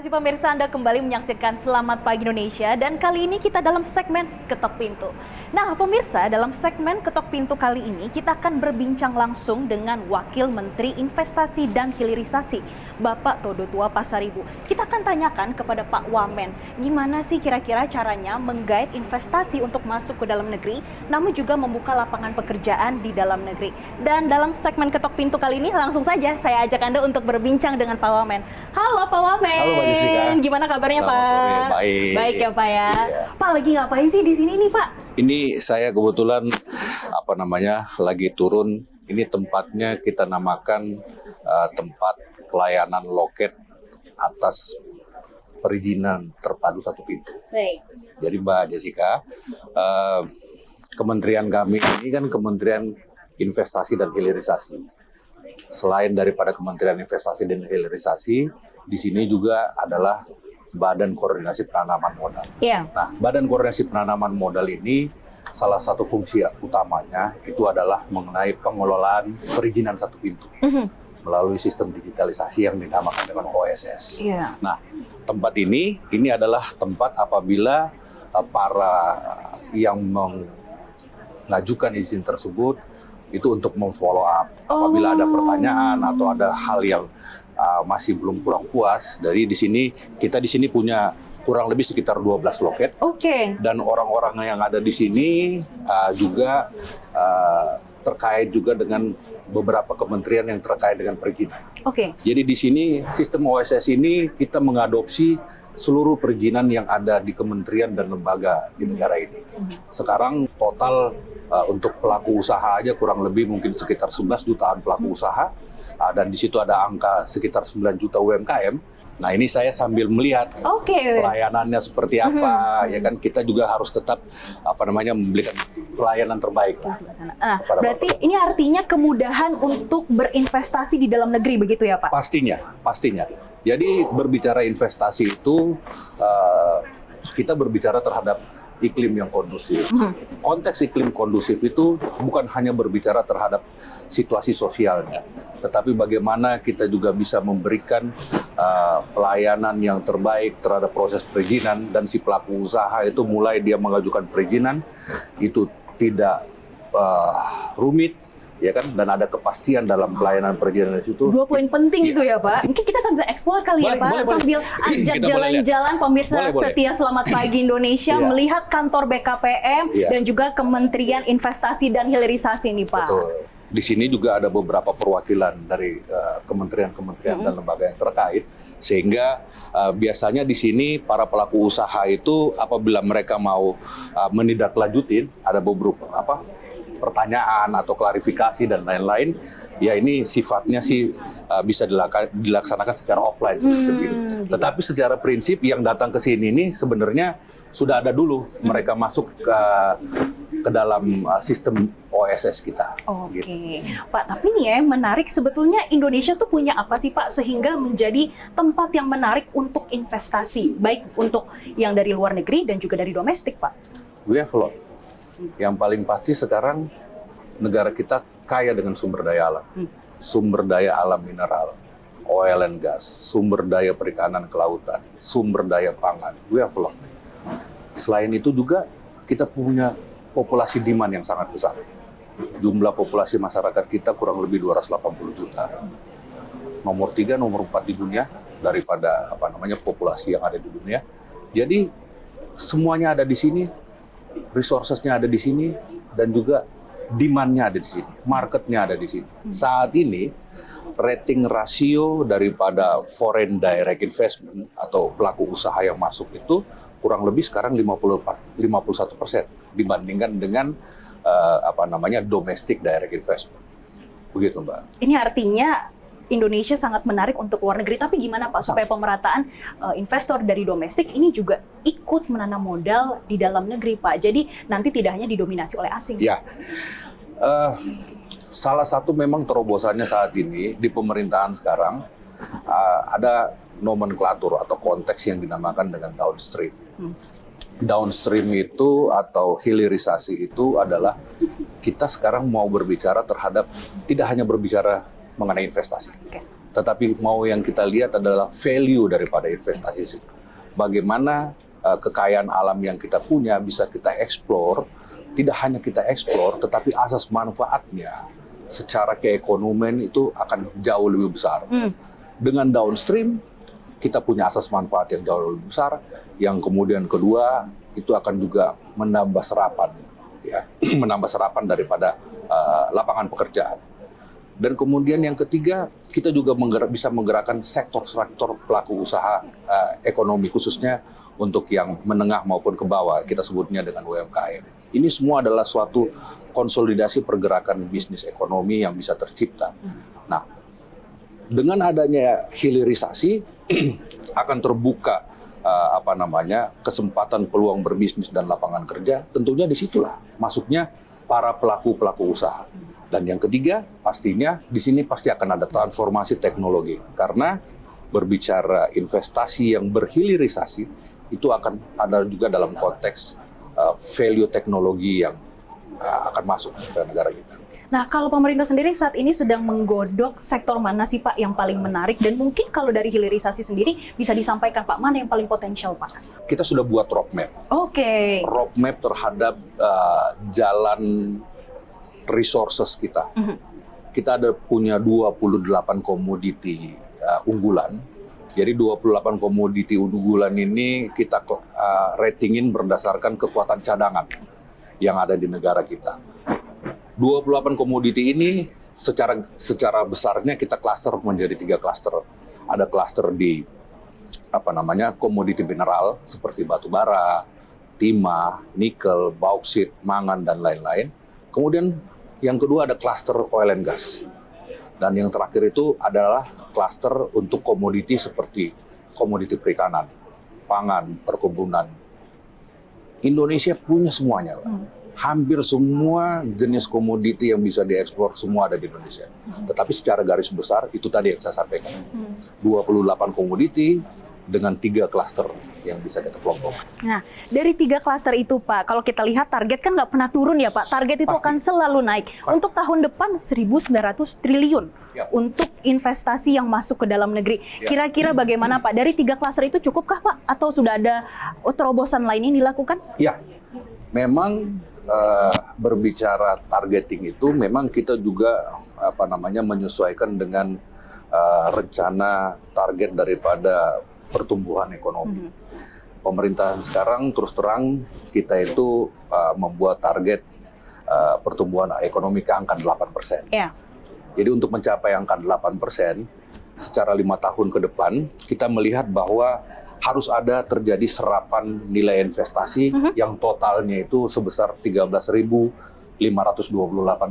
kasih pemirsa, Anda kembali menyaksikan Selamat Pagi Indonesia dan kali ini kita dalam segmen Ketok Pintu. Nah pemirsa, dalam segmen Ketok Pintu kali ini kita akan berbincang langsung dengan Wakil Menteri Investasi dan Hilirisasi, Bapak Todo Tua Pasaribu. Kita akan tanyakan kepada Pak Wamen, gimana sih kira-kira caranya menggait investasi untuk masuk ke dalam negeri, namun juga membuka lapangan pekerjaan di dalam negeri. Dan dalam segmen Ketok Pintu kali ini langsung saja saya ajak Anda untuk berbincang dengan Pak Wamen. Halo Pak Wamen. Halo Mbak Jessica. Gimana kabarnya Selamat Pak? sore. Baik. Baik ya Pak ya. Iya. Pak lagi ngapain sih di sini nih Pak? Ini saya kebetulan lagi turun. Ini tempatnya kita namakan tempat pelayanan loket atas perizinan terpadu satu pintu. Baik. Jadi Mbak Jessica, kementerian kami ini kan Kementerian Investasi dan Hilirisasi. Selain daripada Kementerian Investasi dan Hilirisasi, di sini juga adalah Badan Koordinasi Penanaman Modal. Iya. Nah, Badan Koordinasi Penanaman Modal ini salah satu fungsi utamanya itu adalah mengenai pengelolaan perizinan satu pintu melalui sistem digitalisasi yang dinamakan dengan OSS. Iya. Nah, tempat ini adalah tempat apabila para yang mengajukan izin tersebut itu untuk memfollow up apabila ada pertanyaan atau ada hal yang masih belum kurang puas. Dari kita di sini punya kurang lebih sekitar 12 loket. Oke. Dan orang-orang yang ada di sini juga terkait juga dengan beberapa kementerian yang terkait dengan perizinan. Oke. Jadi di sini sistem OSS ini kita mengadopsi seluruh perizinan yang ada di kementerian dan lembaga di negara ini. Sekarang total untuk pelaku usaha aja kurang lebih mungkin sekitar 11 jutaan pelaku usaha, dan di situ ada angka sekitar 9 juta UMKM. Nah ini saya sambil melihat pelayanannya seperti apa, ya kan kita juga harus tetap memberikan pelayanan terbaik. Berarti ini artinya kemudahan untuk berinvestasi di dalam negeri begitu ya Pak? Pastinya. Jadi berbicara investasi itu kita berbicara terhadap iklim yang kondusif. Konteks iklim kondusif itu bukan hanya berbicara terhadap situasi sosialnya, tetapi bagaimana kita juga bisa memberikan pelayanan yang terbaik terhadap proses perizinan, dan si pelaku usaha itu mulai dia mengajukan perizinan itu tidak rumit, ya kan, dan ada kepastian dalam pelayanan perizinan di situ. Dua poin penting itu ya Pak. Mungkin kita sambil eksplor kali ya Pak, sambil ajak jalan-jalan pemirsa setia Selamat Pagi Indonesia melihat kantor BKPM dan juga Kementerian Investasi dan Hilirisasi nih Pak. Betul. Di sini juga ada beberapa perwakilan dari kementerian-kementerian dan lembaga yang terkait, sehingga biasanya di sini para pelaku usaha itu apabila mereka mau menindaklanjutin ada beberapa pertanyaan atau klarifikasi dan lain-lain, ya ini sifatnya sih bisa dilaksanakan secara offline seperti itu. Tetapi secara prinsip yang datang ke sini ini sebenarnya sudah ada dulu mereka masuk ke dalam sistem OSS kita. Oke. Gitu. Pak, tapi nih ya menarik, sebetulnya Indonesia tuh punya apa sih Pak sehingga menjadi tempat yang menarik untuk investasi, baik untuk yang dari luar negeri dan juga dari domestik Pak? We have a lot. Yang paling pasti sekarang negara kita kaya dengan sumber daya alam. Sumber daya alam mineral, oil and gas, sumber daya perikanan kelautan, sumber daya pangan. We have a lot. Selain itu juga kita punya populasi demand yang sangat besar. Jumlah populasi masyarakat kita kurang lebih 280 juta. Nomor 3, nomor 4 di dunia daripada populasi yang ada di dunia. Jadi semuanya ada di sini. Resources-nya ada di sini, dan juga demand-nya ada di sini, market-nya ada di sini. Saat ini, rating rasio daripada foreign direct investment atau pelaku usaha yang masuk itu kurang lebih sekarang 51% dibandingkan dengan domestic direct investment. Begitu Mbak. Ini artinya Indonesia sangat menarik untuk luar negeri, tapi gimana Pak supaya pemerataan investor dari domestik ini juga ikut menanam modal di dalam negeri Pak? Jadi nanti tidak hanya didominasi oleh asing. Ya, salah satu memang terobosannya saat ini di pemerintahan sekarang ada nomenklatur atau konteks yang dinamakan dengan downstream. Downstream itu atau hilirisasi itu adalah kita sekarang mau berbicara terhadap tidak hanya berbicara mengenai investasi. tetapi mau yang kita lihat adalah value daripada investasi itu. Bagaimana kekayaan alam yang kita punya bisa kita eksplor, tidak hanya kita eksplor, tetapi asas manfaatnya secara keekonomian itu akan jauh lebih besar. Dengan downstream, kita punya asas manfaat yang jauh lebih besar. Yang kemudian kedua, itu akan juga menambah serapan, ya, menambah serapan daripada lapangan pekerjaan. Dan kemudian yang ketiga, kita juga bisa menggerakkan sektor-sektor pelaku usaha ekonomi, khususnya untuk yang menengah maupun ke bawah, kita sebutnya dengan UMKM. Ini semua adalah suatu konsolidasi pergerakan bisnis ekonomi yang bisa tercipta. Nah, dengan adanya hilirisasi akan terbuka kesempatan peluang berbisnis dan lapangan kerja. Tentunya disitulah masuknya para pelaku usaha. Dan yang ketiga, pastinya di sini pasti akan ada transformasi teknologi, karena berbicara investasi yang berhilirisasi itu akan ada juga dalam konteks value teknologi yang akan masuk ke negara kita. Nah, kalau pemerintah sendiri saat ini sedang menggodok sektor mana sih Pak yang paling menarik, dan mungkin kalau dari hilirisasi sendiri bisa disampaikan Pak, mana yang paling potensial Pak? Kita sudah buat roadmap. Oke. Roadmap terhadap jalan resources kita. Kita ada punya 28 komoditi unggulan. Jadi 28 komoditi unggulan ini kita ratingin berdasarkan kekuatan cadangan yang ada di negara kita. 28 komoditi ini secara besarnya kita klaster menjadi 3 klaster. Ada klaster di komoditi mineral seperti batu bara, timah, nikel, bauksit, mangan dan lain-lain. Kemudian yang kedua ada klaster oil and gas. Dan yang terakhir itu adalah klaster untuk komoditi seperti komoditi perikanan, pangan, perkebunan. Indonesia punya semuanya, Pak. Hampir semua jenis komoditi yang bisa diekspor semua ada di Indonesia. Tetapi secara garis besar itu tadi yang saya sampaikan. 28 komoditi dengan 3 klaster yang bisa kita kelompokkan. Nah, dari 3 klaster itu Pak, kalau kita lihat target kan nggak pernah turun ya Pak. Target itu akan selalu naik. Untuk tahun depan 1.900 triliun untuk investasi yang masuk ke dalam negeri. Kira-kira bagaimana Pak? Dari 3 klaster itu cukupkah Pak? Atau sudah ada terobosan lain yang dilakukan? Ya, memang berbicara targeting itu memang kita juga menyesuaikan dengan rencana target daripada pertumbuhan ekonomi. Pemerintahan sekarang terus terang kita itu membuat target pertumbuhan ekonomi ke angka 8%. Yeah. Jadi untuk mencapai angka 8%, secara 5 tahun ke depan kita melihat bahwa harus ada terjadi serapan nilai investasi yang totalnya itu sebesar 13.528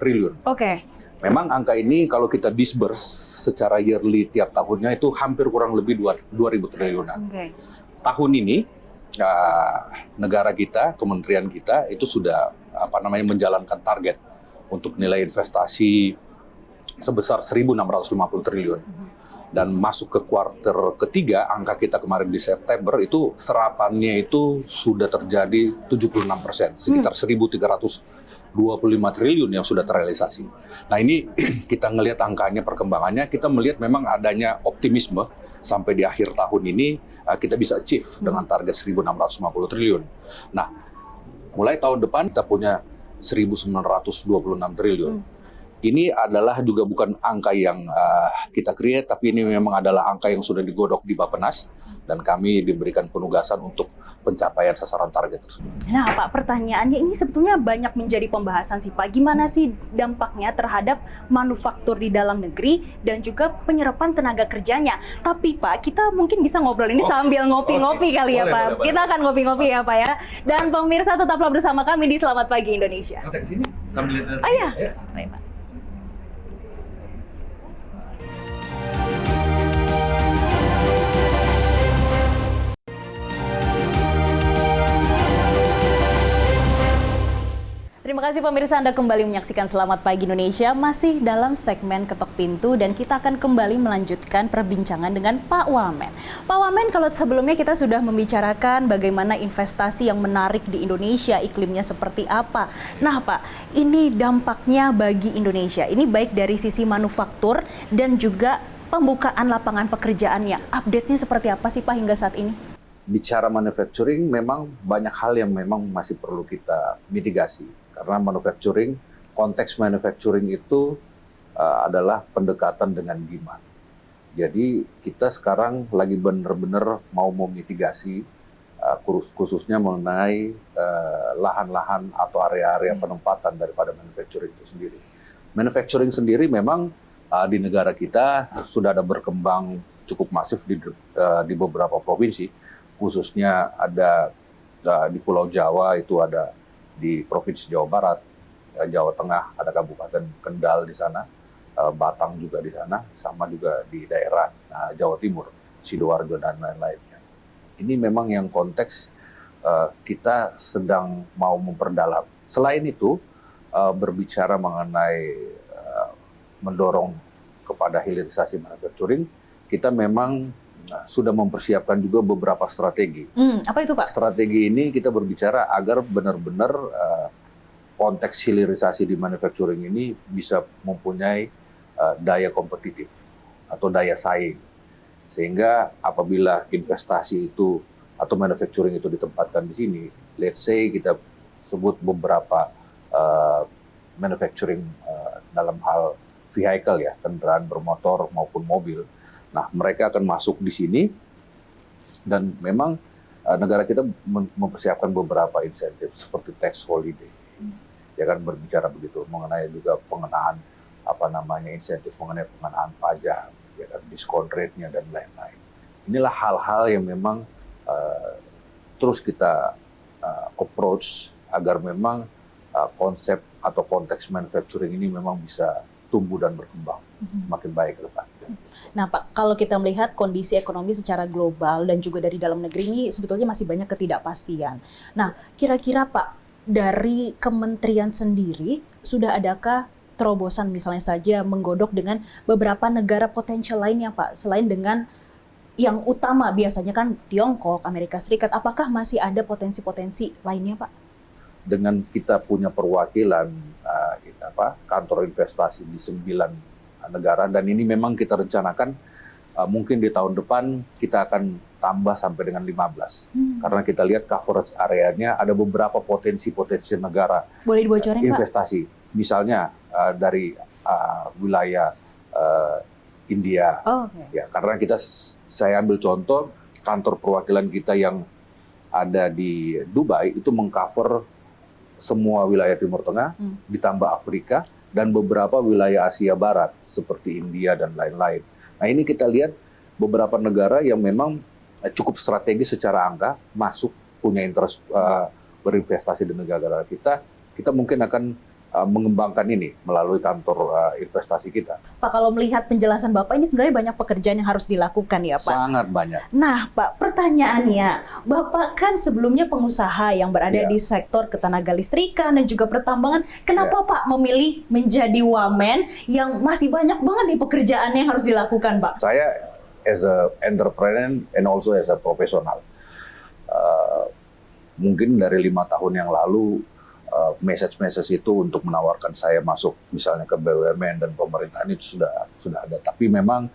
triliun. Oke. Memang angka ini kalau kita disburse secara yearly tiap tahunnya itu hampir kurang lebih 2.000 triliunan. Okay. Tahun ini negara kita, kementerian kita itu sudah menjalankan target untuk nilai investasi sebesar 1.650 triliun. Dan masuk ke kuartal ketiga, angka kita kemarin di September itu serapannya itu sudah terjadi 76%, sekitar 1.325 triliun yang sudah terrealisasi. Nah ini kita ngelihat angkanya, perkembangannya, kita melihat memang adanya optimisme sampai di akhir tahun ini kita bisa achieve dengan target 1.650 triliun. Nah, mulai tahun depan kita punya 1.926 triliun. Ini adalah juga bukan angka yang kita create, tapi ini memang adalah angka yang sudah digodok di Bappenas dan kami diberikan penugasan untuk pencapaian sasaran target tersebut. Nah Pak, pertanyaannya ini sebetulnya banyak menjadi pembahasan sih Pak. Gimana sih dampaknya terhadap manufaktur di dalam negeri dan juga penyerapan tenaga kerjanya? Tapi Pak, kita mungkin bisa ngobrol ini sambil ngopi-ngopi kali ya Pak. Boleh. Kita akan ngopi-ngopi ya Pak ya. Dan pemirsa tetaplah bersama kami di Selamat Pagi Indonesia. Oke, sini sambil lihat. Iya. Baik Pak. Terima kasih pemirsa, Anda kembali menyaksikan Selamat Pagi Indonesia, masih dalam segmen Ketok Pintu dan kita akan kembali melanjutkan perbincangan dengan Pak Wamen. Pak Wamen, kalau sebelumnya kita sudah membicarakan bagaimana investasi yang menarik di Indonesia, iklimnya seperti apa. Nah Pak, ini dampaknya bagi Indonesia, ini baik dari sisi manufaktur dan juga pembukaan lapangan pekerjaannya, update-nya seperti apa sih Pak hingga saat ini? Bicara manufacturing, memang banyak hal yang memang masih perlu kita mitigasi. Karena manufacturing, konteks manufacturing itu adalah pendekatan dengan demand. Jadi kita sekarang lagi benar-benar mau memitigasi, khususnya mengenai lahan-lahan atau area-area penempatan daripada manufacturing itu sendiri. Manufacturing sendiri memang di negara kita sudah ada berkembang cukup masif di beberapa provinsi, khususnya ada di Pulau Jawa, itu ada di Provinsi Jawa Barat, Jawa Tengah, ada Kabupaten Kendal di sana, Batang juga di sana, sama juga di daerah Jawa Timur, Sidoarjo dan lain-lainnya. Ini memang yang konteks kita sedang mau memperdalam. Selain itu, berbicara mengenai mendorong kepada hilirisasi manufacturing, kita memang sudah mempersiapkan juga beberapa strategi. Apa itu Pak? Strategi ini kita berbicara agar benar-benar konteks hilirisasi di manufacturing ini bisa mempunyai daya kompetitif atau daya saing. Sehingga apabila investasi itu atau manufacturing itu ditempatkan di sini, let's say kita sebut beberapa manufacturing dalam hal vehicle ya, kendaraan bermotor maupun mobil. Nah, mereka akan masuk di sini dan memang negara kita mempersiapkan beberapa insentif seperti tax holiday. Ya kan, berbicara begitu mengenai juga pengenaan insentif mengenai pengenaan pajak, ya kan, diskon rate-nya dan lain-lain. Inilah hal-hal yang memang terus kita approach agar memang konsep atau konteks manufacturing ini memang bisa tumbuh dan berkembang semakin baik ke depan. Nah Pak, kalau kita melihat kondisi ekonomi secara global dan juga dari dalam negeri ini sebetulnya masih banyak ketidakpastian. Nah, kira-kira Pak, dari kementerian sendiri sudah adakah terobosan misalnya saja menggodok dengan beberapa negara potensial lainnya Pak, selain dengan yang utama biasanya kan Tiongkok, Amerika Serikat, apakah masih ada potensi-potensi lainnya Pak? Dengan kita punya perwakilan kantor investasi di 9 negara, dan ini memang kita rencanakan mungkin di tahun depan kita akan tambah sampai dengan 15. Karena kita lihat coverage areanya ada beberapa potensi-potensi negara. Boleh dibocorin investasi. Pak? Misalnya dari wilayah India. Ya, karena saya ambil contoh kantor perwakilan kita yang ada di Dubai itu mengcover semua wilayah Timur Tengah, ditambah Afrika dan beberapa wilayah Asia Barat seperti India dan lain-lain. Nah, ini kita lihat beberapa negara yang memang cukup strategis secara angka masuk punya interest berinvestasi di negara kita. Kita mungkin akan mengembangkan ini melalui kantor investasi kita. Pak, kalau melihat penjelasan Bapak ini sebenarnya banyak pekerjaan yang harus dilakukan ya Pak? Sangat banyak. Nah Pak, pertanyaannya, Bapak kan sebelumnya pengusaha yang berada di sektor ketenaga listrikan dan juga pertambangan. Kenapa Pak memilih menjadi wamen yang masih banyak banget nih pekerjaan yang harus dilakukan Pak? Saya as a entrepreneur and also as a professional. Mungkin dari 5 tahun yang lalu, message itu untuk menawarkan saya masuk misalnya ke BUMN dan pemerintahan itu sudah ada. Tapi memang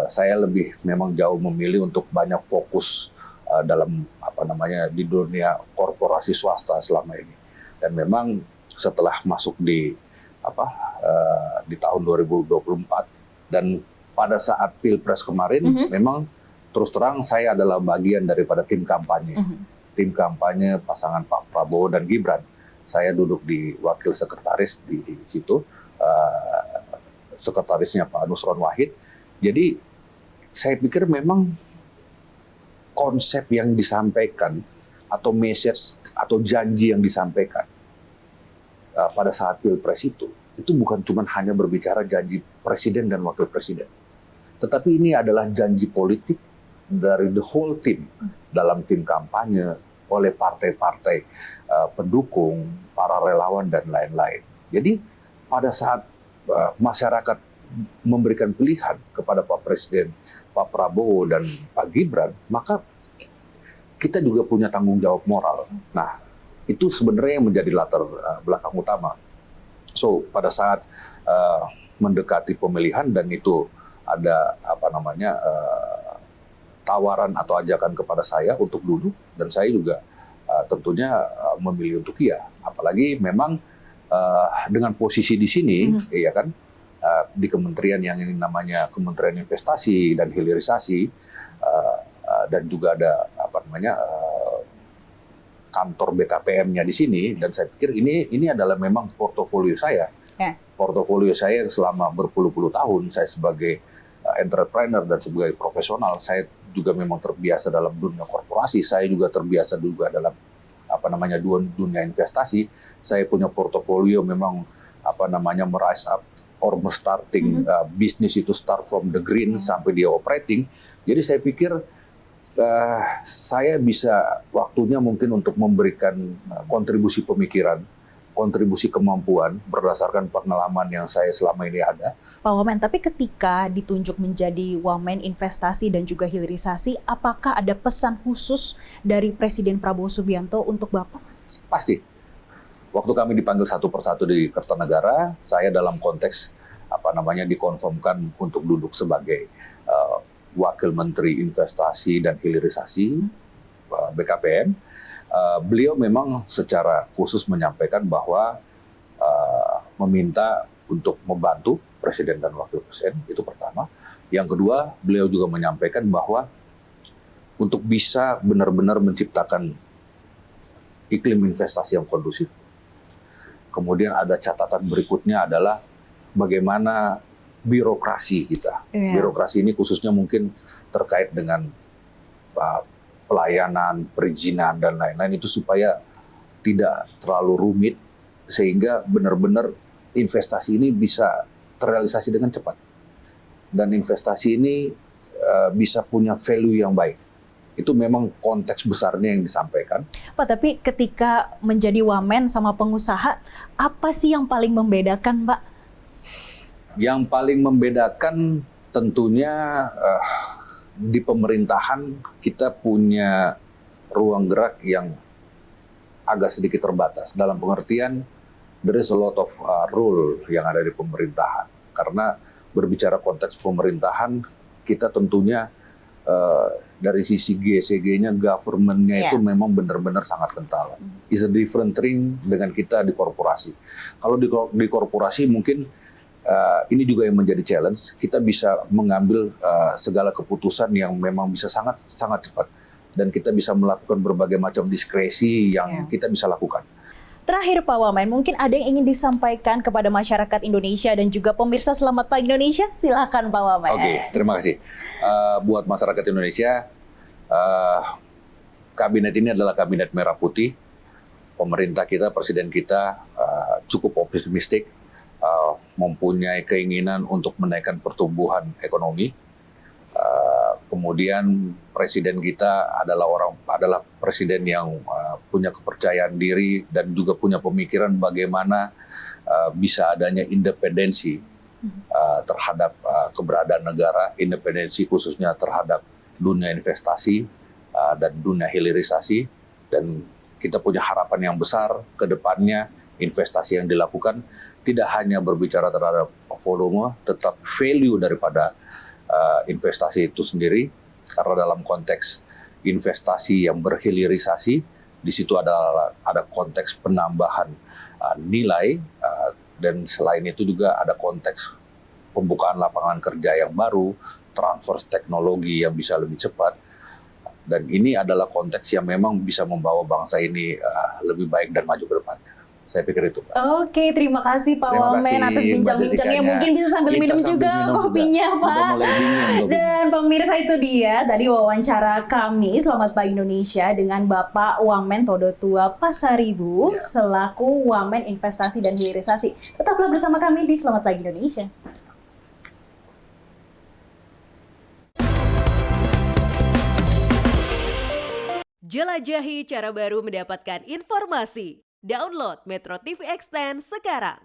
saya lebih memang jauh memilih untuk banyak fokus dalam di dunia korporasi swasta selama ini. Dan memang setelah masuk di tahun 2024 dan pada saat Pilpres kemarin, memang terus terang saya adalah bagian daripada tim kampanye. Tim kampanye pasangan Pak Prabowo dan Gibran. Saya duduk di wakil sekretaris di situ, sekretarisnya Pak Nusron Wahid. Jadi saya pikir memang konsep yang disampaikan atau message atau janji yang disampaikan pada saat Pilpres itu bukan cuma hanya berbicara janji presiden dan wakil presiden. Tetapi ini adalah janji politik dari the whole team, dalam tim kampanye, oleh partai-partai pendukung, para relawan, dan lain-lain. Jadi pada saat masyarakat memberikan pilihan kepada Pak Presiden, Pak Prabowo, dan Pak Gibran, maka kita juga punya tanggung jawab moral. Nah, itu sebenarnya yang menjadi latar belakang utama. So, pada saat mendekati pemilihan dan itu ada tawaran atau ajakan kepada saya untuk duduk, dan saya juga tentunya memilih untuk iya. Apalagi memang dengan posisi di sini, ya kan, di kementerian yang ini namanya Kementerian Investasi dan Hilirisasi, dan juga ada kantor BKPM-nya di sini, dan saya pikir ini adalah memang portofolio saya. Portofolio saya selama berpuluh-puluh tahun, saya sebagai entrepreneur dan sebagai profesional, saya juga memang terbiasa dalam dunia korporasi, saya juga terbiasa juga dalam dunia investasi. Saya punya portofolio memang merise up or starting bisnis itu start from the green sampai dia operating. Jadi saya pikir saya bisa waktunya mungkin untuk memberikan kontribusi pemikiran, kontribusi kemampuan berdasarkan pengalaman yang saya selama ini ada. Pak Wamen, tapi ketika ditunjuk menjadi Wamen Investasi dan juga Hilirisasi, apakah ada pesan khusus dari Presiden Prabowo Subianto untuk Bapak? Pasti. Waktu kami dipanggil satu persatu di Kertanegara, saya dalam konteks dikonfirmkan untuk duduk sebagai Wakil Menteri Investasi dan Hilirisasi BKPM. Beliau memang secara khusus menyampaikan bahwa meminta untuk membantu Presiden dan Wakil Presiden, itu pertama. Yang kedua, beliau juga menyampaikan bahwa untuk bisa benar-benar menciptakan iklim investasi yang kondusif. Kemudian ada catatan berikutnya adalah bagaimana birokrasi kita. Birokrasi ini khususnya mungkin terkait dengan pelayanan, perizinan, dan lain-lain itu supaya tidak terlalu rumit sehingga benar-benar investasi ini bisa terrealisasi dengan cepat. Dan investasi ini bisa punya value yang baik. Itu memang konteks besarnya yang disampaikan. Pak, tapi ketika menjadi wamen sama pengusaha, apa sih yang paling membedakan, Pak? Yang paling membedakan tentunya di pemerintahan kita punya ruang gerak yang agak sedikit terbatas. Dalam pengertian, there is a lot of rule yang ada di pemerintahan. Karena berbicara konteks pemerintahan, kita tentunya dari sisi GSG-nya, government-nya itu memang benar-benar sangat kental. It's a different thing dengan kita di korporasi. Kalau di korporasi mungkin ini juga yang menjadi challenge. Kita bisa mengambil segala keputusan yang memang bisa sangat cepat. Dan kita bisa melakukan berbagai macam diskresi yang kita bisa lakukan. Terakhir Pak Wamen, mungkin ada yang ingin disampaikan kepada masyarakat Indonesia dan juga pemirsa Selamat Pagi Indonesia? Silakan Pak Wamen. Oke, terima kasih. Buat masyarakat Indonesia, kabinet ini adalah kabinet merah putih. Pemerintah kita, presiden kita cukup optimistik, mempunyai keinginan untuk menaikkan pertumbuhan ekonomi. Kemudian presiden kita adalah presiden yang punya kepercayaan diri dan juga punya pemikiran bagaimana bisa adanya independensi terhadap keberadaan negara, independensi khususnya terhadap dunia investasi dan dunia hilirisasi. Dan kita punya harapan yang besar ke depannya investasi yang dilakukan tidak hanya berbicara terhadap volume, tetap value daripada investasi itu sendiri, karena dalam konteks investasi yang berhilirisasi, di situ ada konteks penambahan nilai, dan selain itu juga ada konteks pembukaan lapangan kerja yang baru, transfer teknologi yang bisa lebih cepat, dan ini adalah konteks yang memang bisa membawa bangsa ini lebih baik dan maju ke depannya. Saya pikir itu, Pak. Oke, terima kasih Pak Wamen atas bincang-bincangnya. Mungkin bisa sambil minum juga kopinya, Pak. Dan pemirsa, itu dia tadi wawancara kami Selamat Pagi Indonesia dengan Bapak Wamen Todotua Pasaribu selaku Wamen Investasi dan Hilirisasi. Tetaplah bersama kami di Selamat Pagi Indonesia. Jelajahi cara baru mendapatkan informasi. Download Metro TV Extend sekarang.